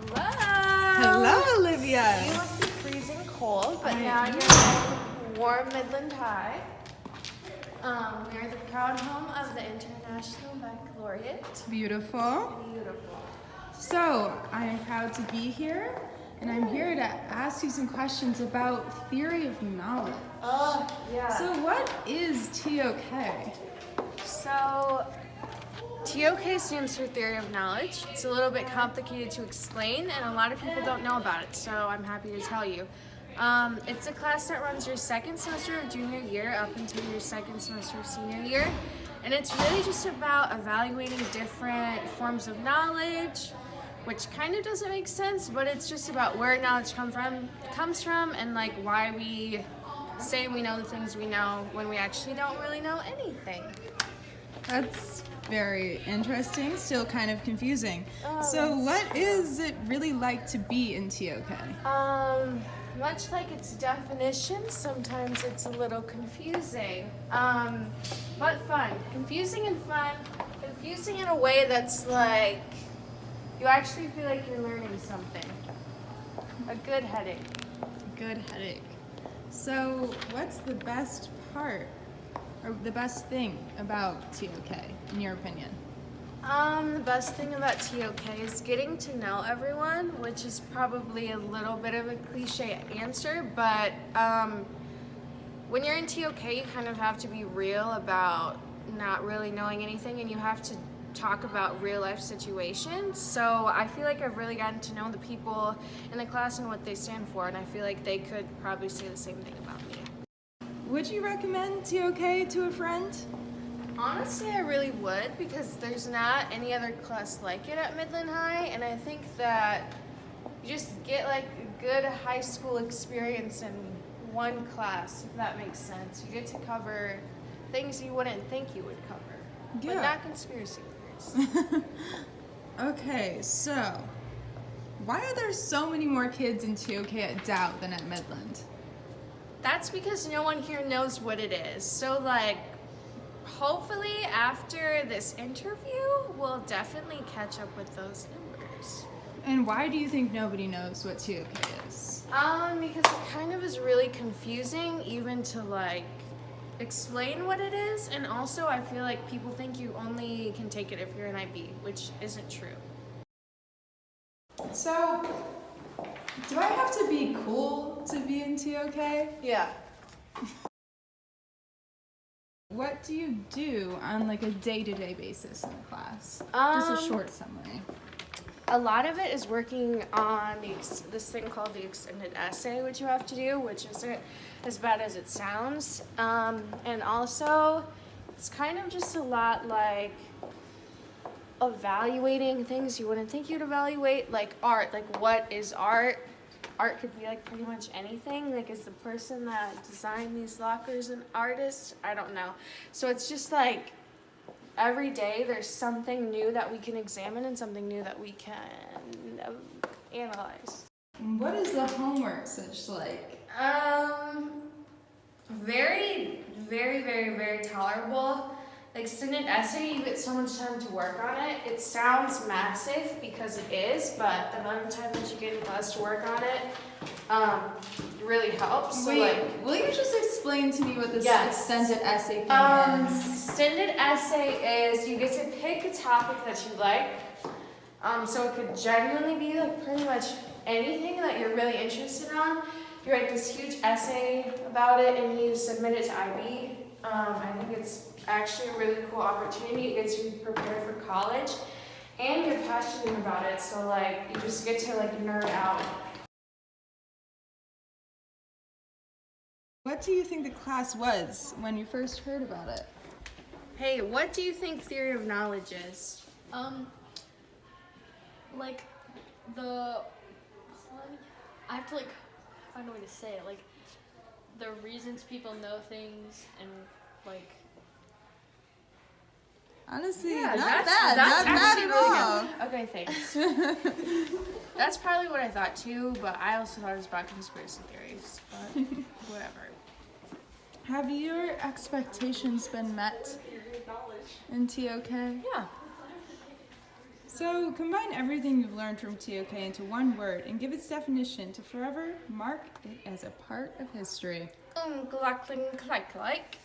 Hello. Hello, Olivia. You must be freezing cold, but now you're in warm Midland High. We are the proud home of the International Baccalaureate. Beautiful. Beautiful. So, I am proud to be here, and I'm here to ask you some questions about theory of knowledge. Oh, yeah. So, what is ToKer? So, ToK stands for Theory of Knowledge. It's a little bit complicated to explain, and a lot of people don't know about it, so I'm happy to tell you. It's a class that runs your second semester of junior year up until your second semester of senior year, and it's really just about evaluating different forms of knowledge, which kind of doesn't make sense, but it's just about where knowledge comes from, and like why we say we know the things we know when we actually don't really know anything. That's very interesting, still kind of confusing. So, what is it really like to be in ToK? Much like its definition, sometimes it's a little confusing, but fun. Confusing and fun. Confusing in a way that's like, you actually feel like you're learning something. A good headache. Good headache. So, what's the best part, or the best thing about ToK, in your opinion? The best thing about ToK is getting to know everyone, which is probably a little bit of a cliche answer, but when you're in ToK, you kind of have to be real about not really knowing anything, and you have to talk about real life situations. So I feel like I've really gotten to know the people in the class and what they stand for, and I feel like they could probably say the same thing about me. Would you recommend ToK to a friend? Honestly, I really would, because there's not any other class like it at Midland High, and I think that you just get like a good high school experience in one class, if that makes sense. You get to cover things you wouldn't think you would cover, but not conspiracy theories. Okay, so why are there so many more kids in ToK at Dow than at Midland? That's because no one here knows what it is. So like, hopefully after this interview, we'll definitely catch up with those numbers. And why do you think nobody knows what ToK is? Because it kind of is really confusing even to like explain what it is, and also I feel like people think you only can take it if you're an IB, which isn't true. So, do I have to be cool to be in ToK? Yeah. What do you do on like a day-to-day basis in the class? Just a short summary. A lot of it is working on this thing called the extended essay, which you have to do, which isn't as bad as it sounds. And also, it's kind of just a lot like evaluating things you wouldn't think you'd evaluate, like art. Like, what is art? Art could be like pretty much anything. Like, is the person that designed these lockers an artist? I don't know. So it's just like every day there's something new that we can examine and something new that we can analyze. What is the homework such like? Very, very, very, very tolerable. Like, extended essay, you get so much time to work on it. It sounds massive because it is, but the amount of time that you get in class to work on it really helps. So, will you just explain to me what this extended essay thing is? Extended essay is you get to pick a topic that you like. So it could genuinely be like pretty much anything that you're really interested in. You write this huge essay about it and you submit it to IB. I think it's actually a really cool opportunity. It gets you prepared for college, and you're passionate about it, so like you just get to like nerd out. What do you think the class was when you first heard about it? Hey, what do you think theory of knowledge is? Like I have to like find a way to say it. Like the reasons people know things, and like. Honestly, Yeah, not that's bad actually at really all. good. Okay, thanks. That's probably what I thought too, but I also thought it was about conspiracy theories, but whatever. Have your expectations been met in ToK? Yeah. So combine everything you've learned from ToK into one word and give its definition to forever mark it as a part of history. Glocklin Kleik Kleik.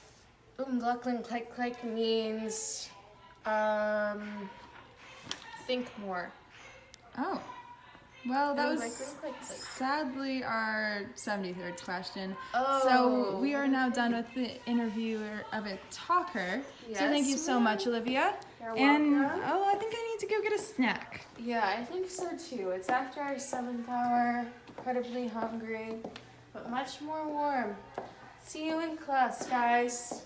Glocklin Kleik Kleik means think more. Oh. Well, that was Glocklin Kleik Kleik. sadly our 73rd question. Oh. So we are now done with the interviewer of a ToKer. So thank you Yes, so ma'am. much, Olivia. You're And welcome. I think I need to go get a snack. Yeah, I think so too. It's after our 7th hour, incredibly hungry, but much more warm. See you in class, guys.